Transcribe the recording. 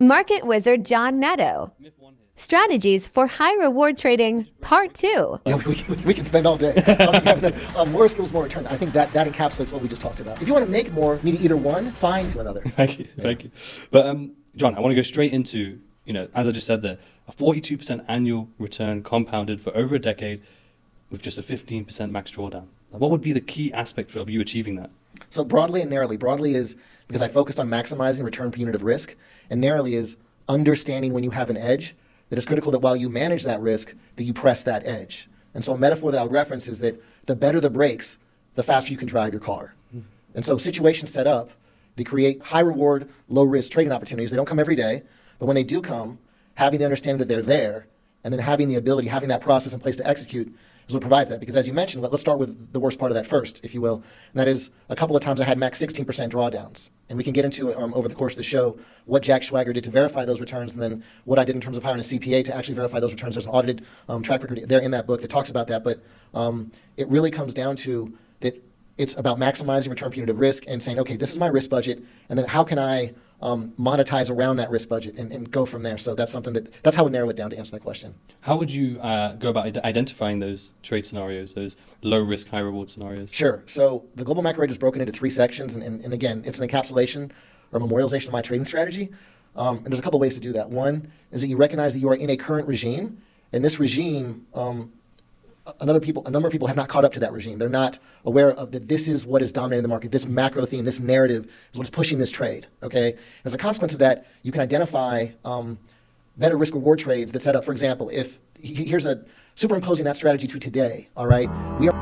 Market Wizard John Netto. Strategies for High Reward Trading, Part 2. Yeah, we can spend all day. More risk equals more return. I think that encapsulates what we just talked about. If you want to make more, you need either one, find to another. Thank you. But John, I want to go straight into, as I just said there, a 42% annual return compounded for over a decade with just a 15% max drawdown. What would be the key aspect of you achieving that? So broadly and narrowly. Broadly is because I focused on maximizing return per unit of risk, and narrowly is understanding when you have an edge, that it's critical that while you manage that risk, that you press that edge. And so a metaphor that I would reference is that the better the brakes, the faster you can drive your car. And so situations set up, they create high reward, low risk trading opportunities. They don't come every day, but when they do come, having the understanding that they're there, and then having the ability, having that process in place to execute is what provides that. Because as you mentioned, let's start with the worst part of that first, if you will. And that is a couple of times I had max 16% drawdowns. And we can get into over the course of the show what Jack Schwager did to verify those returns, and then what I did in terms of hiring a CPA to actually verify those returns. There's an audited track record there in that book that talks about that. But it really comes down to that it's about maximizing return per unit of risk and saying, okay, this is my risk budget, and then how can I monetize around that risk budget and go from there. So that's something that's how we narrow it down to answer that question. How would you go about identifying those trade scenarios, those low risk, high reward scenarios? Sure. So the global macro rate is broken into 3 sections. And again, it's an encapsulation or memorialization of my trading strategy. And there's a couple ways to do that. One is that you recognize that you are in a current regime. And this regime, a number of people have not caught up to that regime. They're not aware of that this is what is dominating the market. This macro theme, this narrative is what's pushing this trade. Okay. As a consequence of that, you can identify better risk reward trades that set up. For example, if here's a superimposing that strategy to today. All right, we are